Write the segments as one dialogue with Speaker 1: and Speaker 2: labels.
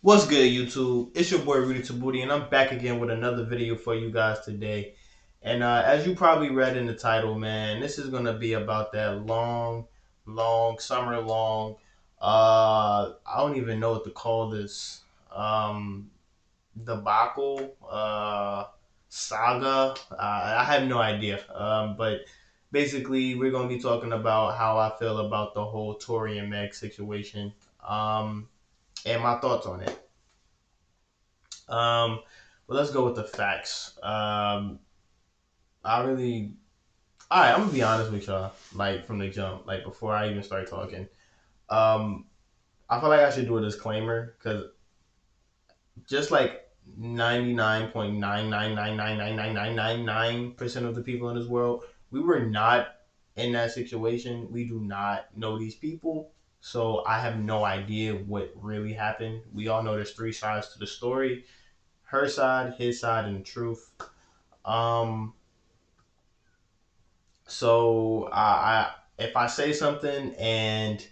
Speaker 1: What's good, YouTube? It's your boy Rudy Tabooty, and I'm back again with another video for you guys today. And as you probably read in the title, man, this is gonna be about that long summer long. I don't even know what to call this. Debacle, saga. I have no idea. But basically, we're gonna be talking about how I feel about the whole Tory and Meg situation. And my thoughts on it. But let's go with the facts. I really, all right. I'm gonna be honest with y'all. Like from the jump, like before I even start talking, um, I feel like I should do a disclaimer because just like 99.999999999% of the people in this world, we were not in that situation. We do not know these people. So I have no idea what really happened. We all know there's three sides to the story: her side, his side, and the truth. Um, so if I say something and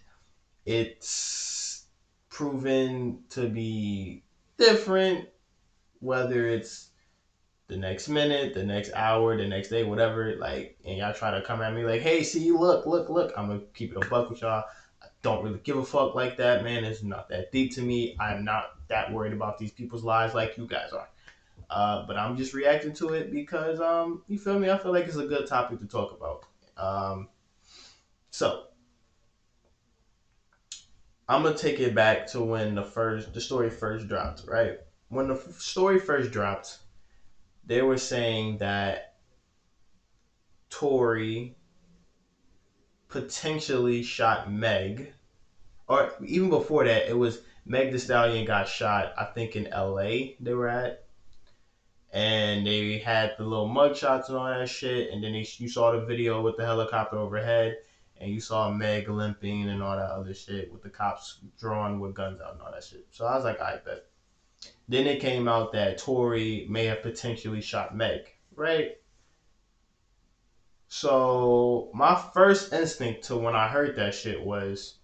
Speaker 1: it's proven to be different, whether it's the next minute, the next hour, the next day, whatever, like, and y'all try to come at me like, hey, see, look, I'm gonna keep it a buck with y'all. I don't really give a fuck like that, man. It's not that deep to me. I'm not that worried about these people's lives like you guys are. But I'm just reacting to it because you feel me? I feel like it's a good topic to talk about. Um, so I'm gonna take it back to when the story first dropped, right? When the story first dropped, they were saying that Tory potentially shot Meg, or even before that, it was Meg The Stallion got shot. I think in L.A. they were at, and they had the little mug shots and all that shit. And then you saw the video with the helicopter overhead, and you saw Meg limping and all that other shit with the cops drawn with guns out and all that shit. So I was like, I bet. Then it came out that Tory may have potentially shot Meg, right? So my first instinct to when I heard that shit was,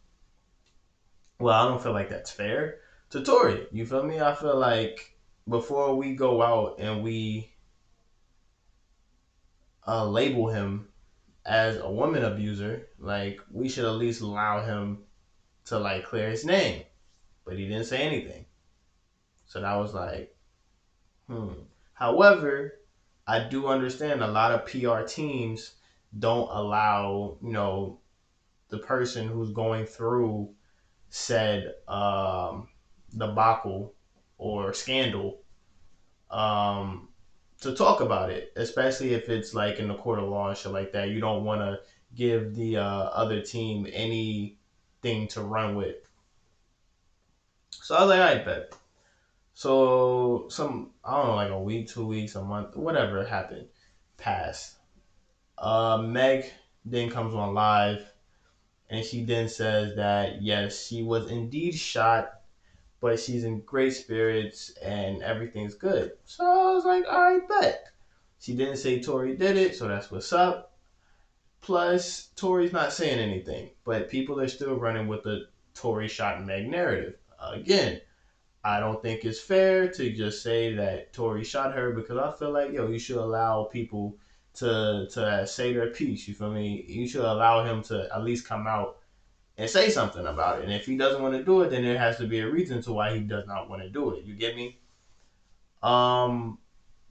Speaker 1: well, I don't feel like that's fair to Tory. You feel me? I feel like before we go out and we label him as a woman abuser, like we should at least allow him to like clear his name. But he didn't say anything. So that was like, hmm. However, I do understand a lot of PR teams don't allow, the person who's going through said debacle or scandal um, to talk about it, especially if it's like in the court of law and shit like that. You don't want to give the other team anything to run with. So I was like, I bet. So I don't know, like a week, 2 weeks, a month, whatever happened, passed. Meg then comes on live, and she then says that yes, she was indeed shot, but she's in great spirits and everything's good. So I was like, all right, bet. She didn't say Tory did it, so that's what's up. Plus, Tory's not saying anything, but people are still running with the Tory shot Meg narrative. Again, I don't think it's fair to just say that Tory shot her because I feel like, yo, you should allow people to say their piece. You feel me? You should allow him to at least come out and say something about it. And if he doesn't want to do it, then there has to be a reason to why he does not want to do it. You get me? Um,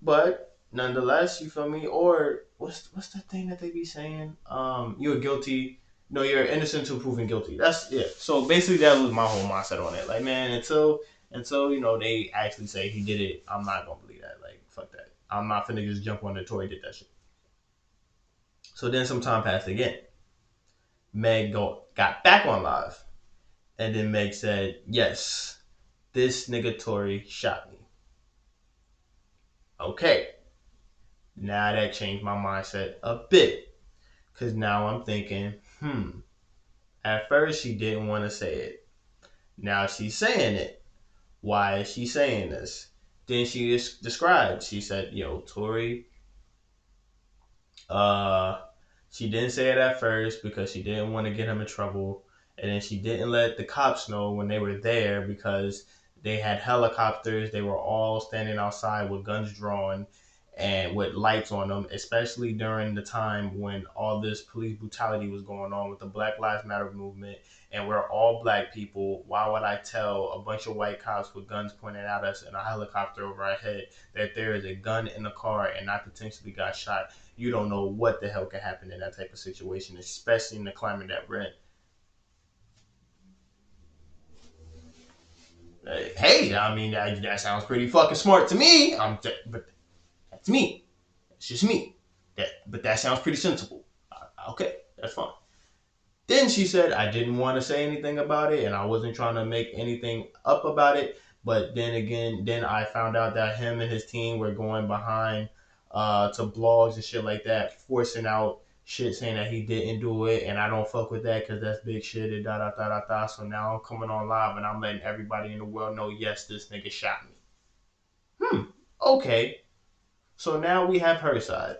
Speaker 1: but nonetheless, you feel me? Or what's the thing that they be saying? You're guilty. No, you're innocent until proven guilty. That's yeah. So basically, that was my whole mindset on it. Like, man, until they actually say he did it, I'm not gonna believe that. Like, fuck that. I'm not finna just jump on the Tory did that shit. So then some time passed again. Got back on live, and then Meg said, "Yes, this nigga Tory shot me." Okay, now that changed my mindset a bit. Because now I'm thinking, at first she didn't want to say it. Now she's saying it. Why is she saying this? Then she just described, she said, yo, Tori, uh, she didn't say it at first because she didn't want to get him in trouble. And then she didn't let the cops know when they were there because They had helicopters. They were all standing outside with guns drawn and with lights on them, especially during the time when all this police brutality was going on with the Black Lives Matter movement. And we're all black people. Why would I tell a bunch of white cops with guns pointed at us and a helicopter over our head that there is a gun in the car and I potentially got shot? You don't know what the hell can happen in that type of situation, especially in the climate that we're in. Hey, I mean, that sounds pretty fucking smart to me. But that's me. It's just me. But that sounds pretty sensible. Okay, that's fine. Then she said I didn't want to say anything about it, and I wasn't trying to make anything up about it. But then again, then I found out that him and his team were going behind to blogs and shit like that, forcing out shit saying that he didn't do it, and I don't fuck with that because that's big shit and da da da da da. So now I'm coming on live and I'm letting everybody in the world know, yes, this nigga shot me. Okay. So now we have her side.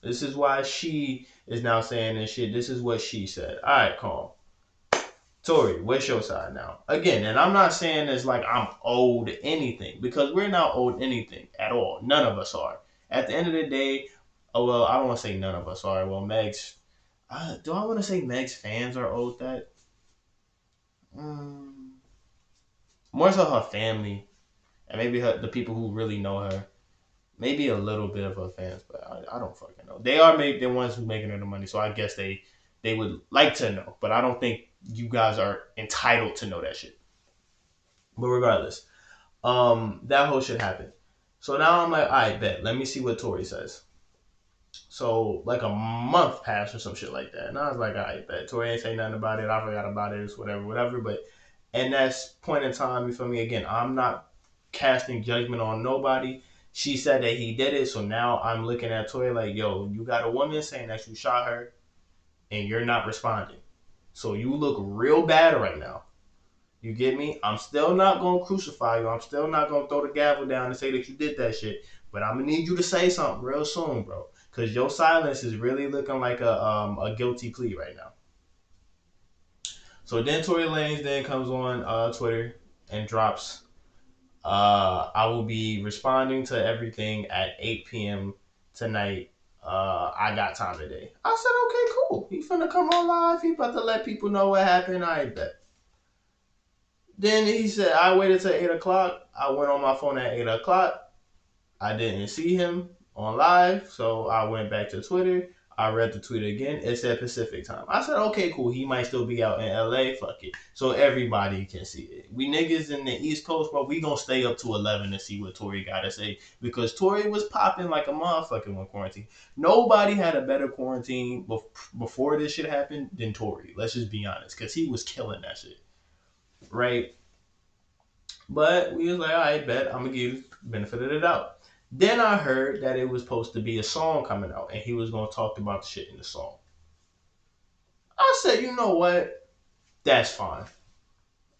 Speaker 1: This is why she is now saying this shit. This is what she said. All right, calm. Tory, what's your side now? Again, and I'm not saying it's like I'm owed anything because we're not owed anything at all. None of us are. At the end of the day, oh well, I don't want to say none of us are. Well, do I want to say Meg's fans are owed that? Mm, more so her family and maybe the people who really know her. Maybe a little bit of her fans, but I don't fucking know. They are the ones who making her the money, so I guess they would like to know, but I don't think you guys are entitled to know that shit. But regardless, that whole shit happened. So now I'm like, all right, bet. Let me see what Tory says. So like a month passed or some shit like that, and I was like, all right, bet. Tory ain't say nothing about it. I forgot about it. It's whatever, whatever. But in that point in time, you feel me? Again, I'm not casting judgment on nobody. She said that he did it, so now I'm looking at Tory like, yo, you got a woman saying that you shot her, and you're not responding. So you look real bad right now. You get me? I'm still not gonna crucify you. I'm still not gonna throw the gavel down and say that you did that shit. But I'm gonna need you to say something real soon, bro. Cause your silence is really looking like a guilty plea right now. So then Tory Lanez then comes on Twitter and drops I will be responding to everything at 8 p.m. tonight. I got time today. I said, okay, cool. He finna come on live. He about to let people know what happened. I bet. Then he said, I waited till 8 o'clock. I went on my phone at 8 o'clock. I didn't see him on live, so I went back to Twitter. I read the tweet again. It said Pacific time. I said, okay, cool. He might still be out in LA. Fuck it. So everybody can see it. We niggas in the East Coast, bro, we gonna stay up to 11 to see what Tory gotta say. Because Tory was popping like a motherfucker when quarantine. Nobody had a better quarantine before this shit happened than Tory. Let's just be honest. Because he was killing that shit. Right? But we was like, all right, bet. I'm gonna give you the benefit of the doubt. Then I heard that it was supposed to be a song coming out, and he was gonna talk about the shit in the song. I said, you know what? That's fine.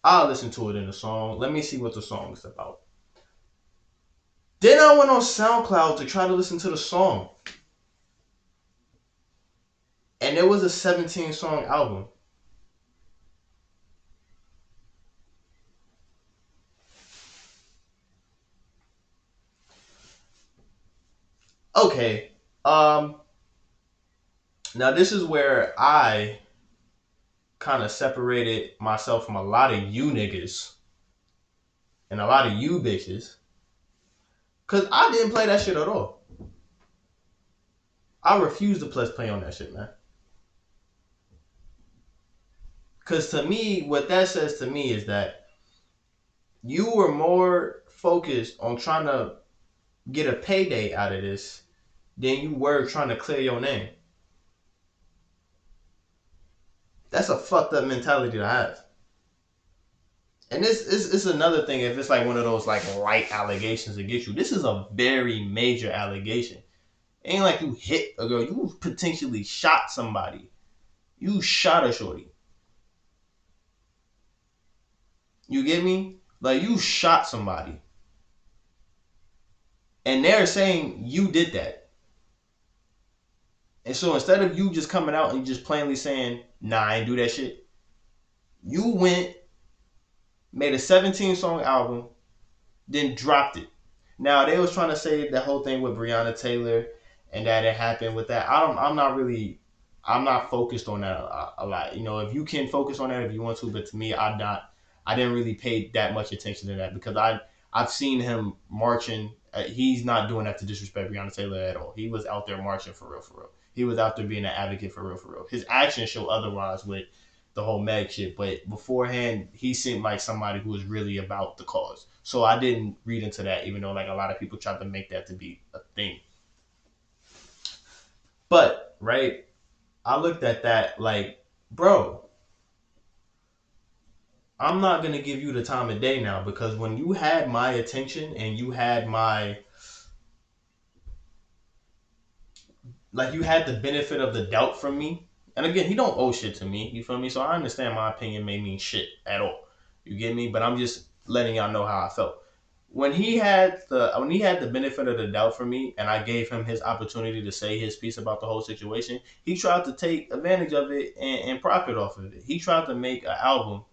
Speaker 1: I'll listen to it in the song. Let me see what the song is about. Then I went on SoundCloud to try to listen to the song, and it was a 17-song album. Okay. Now this is where I kind of separated myself from a lot of you niggas and a lot of you bitches. Cause I didn't play that shit at all. I refuse to press play on that shit, man. Cause to me, what that says to me is that you were more focused on trying to get a payday out of this than you were trying to clear your name. That's a fucked up mentality to have. And this is another thing if it's like one of those like light allegations against you. This is a very major allegation. It ain't like you hit a girl. You potentially shot somebody. You shot a shorty. You get me? Like you shot somebody. And they're saying you did that. And so instead of you just coming out and just plainly saying, nah, I ain't do that shit, you went, made a 17-song album, then dropped it. Now they was trying to say the whole thing with Breonna Taylor and that it happened with that. I'm not really. I'm not focused on that a lot. You know, if you can focus on that if you want to, but to me, I'm not. I didn't really pay that much attention to that because I've seen him marching. He's not doing that to disrespect Breonna Taylor at all. He was out there marching for real, for real. He was out there being an advocate for real, for real. His actions show otherwise with the whole Meg shit, but beforehand, he seemed like somebody who was really about the cause. So I didn't read into that, even though like a lot of people tried to make that to be a thing. But right, I looked at that like, bro, I'm not gonna give you the time of day now because when you had my attention and you had my like you had the benefit of the doubt from me. And again, he don't owe shit to me. You feel me? So I understand my opinion may mean shit at all. You get me? But I'm just letting y'all know how I felt. When he had the benefit of the doubt for me and I gave him his opportunity to say his piece about the whole situation, he tried to take advantage of it and profit off of it. He tried to make an album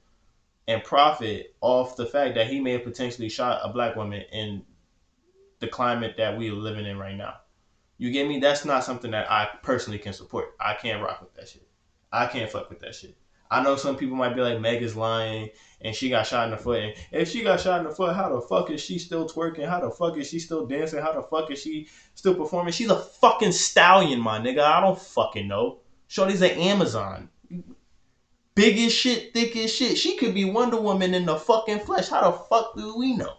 Speaker 1: and profit off the fact that he may have potentially shot a black woman in the climate that we are living in right now. You get me? That's not something that I personally can support. I can't rock with that shit. I can't fuck with that shit. I know some people might be like, Meg is lying and she got shot in the foot. And if she got shot in the foot, how the fuck is she still twerking? How the fuck is she still dancing? How the fuck is she still performing? She's a fucking stallion, my nigga. I don't fucking know. Shorty's an Amazon. Big as shit, thick as shit. She could be Wonder Woman in the fucking flesh. How the fuck do we know?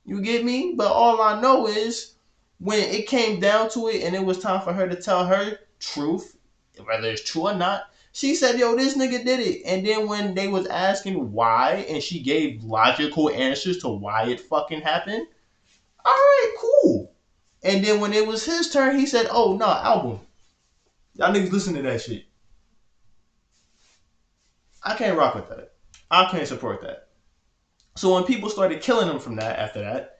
Speaker 1: You get me? But all I know is when it came down to it and it was time for her to tell her truth, whether it's true or not, she said, yo, this nigga did it. And then when they was asking why and she gave logical answers to why it fucking happened, all right, cool. And then when it was his turn, he said, oh, no, album. Y'all niggas listen to that shit. I can't rock with that. I can't support that. So when people started killing him from that after that,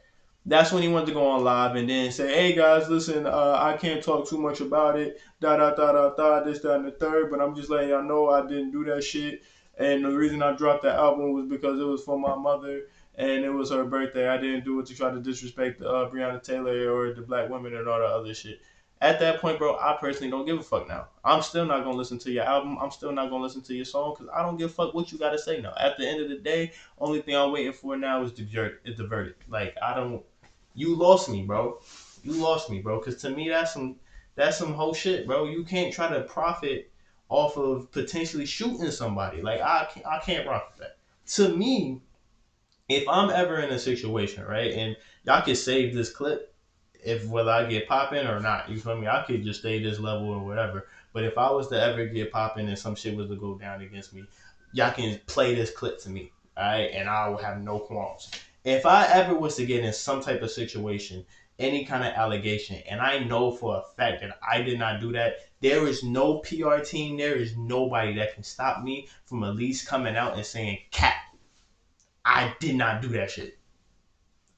Speaker 1: that's when he wanted to go on live and then say, hey guys, listen, I can't talk too much about it, this, that, and the third, but I'm just letting y'all know I didn't do that shit. And the reason I dropped that album was because it was for my mother and it was her birthday. I didn't do it to try to disrespect Breonna Taylor or the black women and all that other shit. At that point, bro, I personally don't give a fuck now. I'm still not gonna listen to your album. I'm still not gonna listen to your song because I don't give a fuck what you gotta say now. At the end of the day, only thing I'm waiting for now is the verdict. Like I don't. You lost me, bro. You lost me, bro. Because to me, that's some whole shit, bro. You can't try to profit off of potentially shooting somebody. Like I can't rock with that. To me, if I'm ever in a situation, right, and y'all can save this clip, if whether I get popping or not, you feel me? I could just stay this level or whatever. But if I was to ever get popping and some shit was to go down against me, y'all can play this clip to me, all right? And I will have no qualms. If I ever was to get in some type of situation, any kind of allegation, and I know for a fact that I did not do that, there is no PR team, there is nobody that can stop me from at least coming out and saying, Cat, I did not do that shit.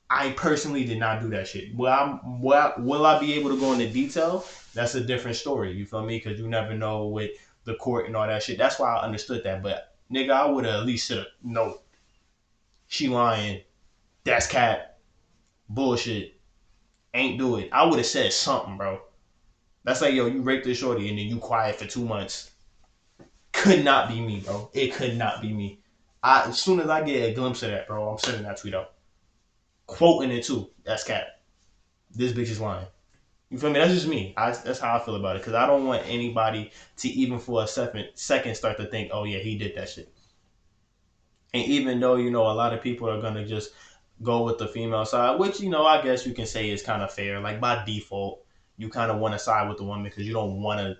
Speaker 1: I personally did not do that shit. Will I be able to go into detail? That's a different story. You feel me? Because you never know with the court and all that shit. That's why I understood that. But nigga, I would have at least said, no, she lying. That's cat. Bullshit. Ain't do it. I would have said something, bro. That's like, yo, you raped this shorty and then you quiet for 2 months. Could not be me, bro. It could not be me. As soon as I get a glimpse of that, bro, I'm sending that tweet out. Quoting it too. That's cat. This bitch is lying. You feel me? That's just me. That's how I feel about it. Because I don't want anybody to even for a second start to think, oh yeah, he did that shit. And even though, a lot of people are going to just go with the female side, which, I guess you can say is kind of fair. Like by default, you kind of want to side with the woman because you don't want to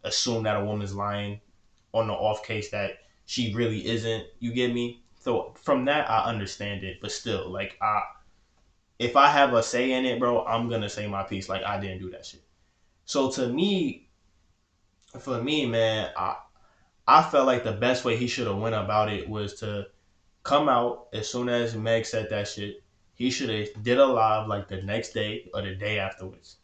Speaker 1: assume that a woman's lying on the off case that she really isn't. You get me? So from that, I understand it. But still, like, if I have a say in it, bro, I'm gonna say my piece. Like I didn't do that shit. So for me, man, I felt like the best way he should have went about it was to come out as soon as Meg said that shit. He should have did a live like the next day or the day afterwards.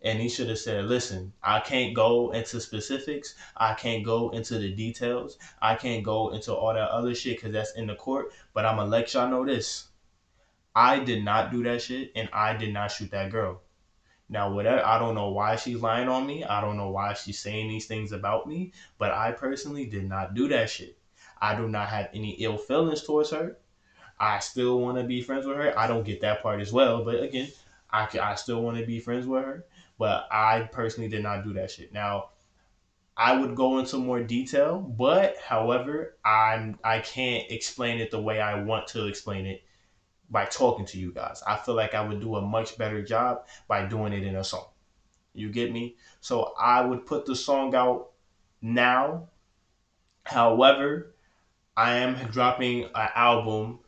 Speaker 1: And he should have said, listen, I can't go into specifics. I can't go into the details. I can't go into all that other shit because that's in the court. But I'm going to let y'all know this. I did not do that shit, and I did not shoot that girl. Now, whatever, I don't know why she's lying on me. I don't know why she's saying these things about me, but I personally did not do that shit. I do not have any ill feelings towards her. I still want to be friends with her. I don't get that part as well, but again, I still want to be friends with her. But I personally did not do that shit. Now, I would go into more detail, but however, I can't explain it the way I want to explain it by talking to you guys. I feel like I would do a much better job by doing it in a song. You get me? So I would put the song out now. However, I am dropping an album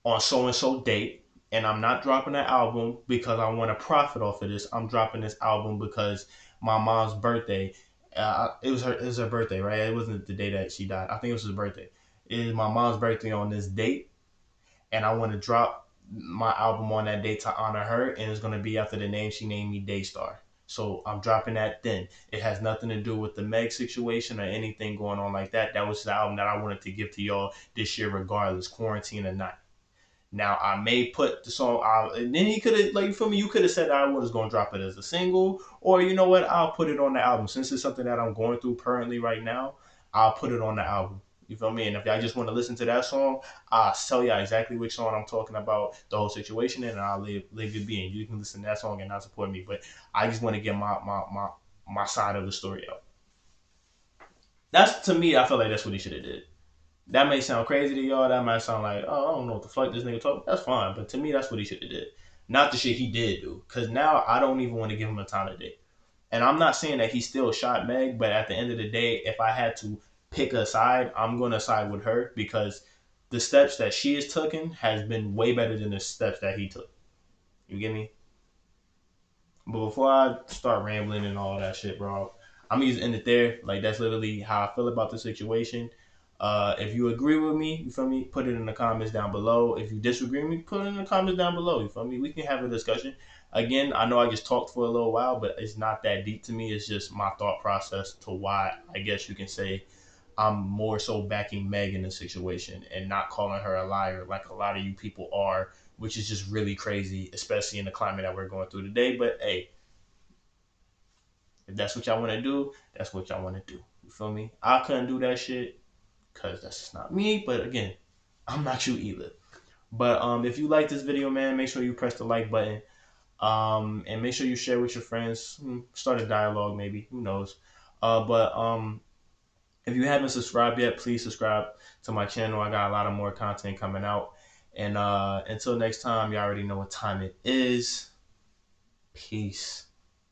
Speaker 1: on so and so date, and I'm not dropping an album because I want to profit off of this. I'm dropping this album because my mom's birthday. It was her birthday, right? It wasn't the day that she died. I think it was her birthday. It is my mom's birthday on this date, and I want to drop my album on that date to honor her, and it's gonna be after the name she named me, Daystar. So I'm dropping that then. It has nothing to do with the Meg situation or anything going on like that. That was the album that I wanted to give to y'all this year, regardless, quarantine or not. Now I may put the song out, and then you could have, like, for me, you could have said I was gonna drop it as a single, or you know what, I'll put it on the album since it's something that I'm going through currently right now. I'll put it on the album. You feel me? And if y'all just want to listen to that song, I'll tell y'all exactly which song I'm talking about, the whole situation, and I'll leave it be. And you can listen to that song and not support me. But I just want to get my side of the story out. That's, to me, I feel like that's what he should have did. That may sound crazy to y'all. That might sound like, oh, I don't know what the fuck this nigga talking. That's fine, but to me, that's what he should have did. Not the shit he did do. Cause now I don't even want to give him a time of day. And I'm not saying that he still shot Meg, but at the end of the day, if I had to pick a side, I'm gonna side with her because the steps that she has taken has been way better than the steps that he took. You get me? But before I start rambling and all that shit, bro, I'm gonna just end it there. Like, that's literally how I feel about the situation. If you agree with me, you feel me, put it in the comments down below. If you disagree with me, put it in the comments down below. You feel me? We can have a discussion. Again, I know I just talked for a little while, but it's not that deep to me. It's just my thought process to why I guess you can say I'm more so backing Meg in the situation and not calling her a liar like a lot of you people are, which is just really crazy, especially in the climate that we're going through today. But hey, if that's what y'all want to do, that's what y'all want to do. You feel me? I couldn't do that shit because that's just not me. But again, I'm not you either. But if you like this video, man, make sure you press the like button. And make sure you share with your friends. Start a dialogue, maybe. Who knows? But if you haven't subscribed yet, please subscribe to my channel. I got a lot of more content coming out. And until next time, you already know what time it is. Peace.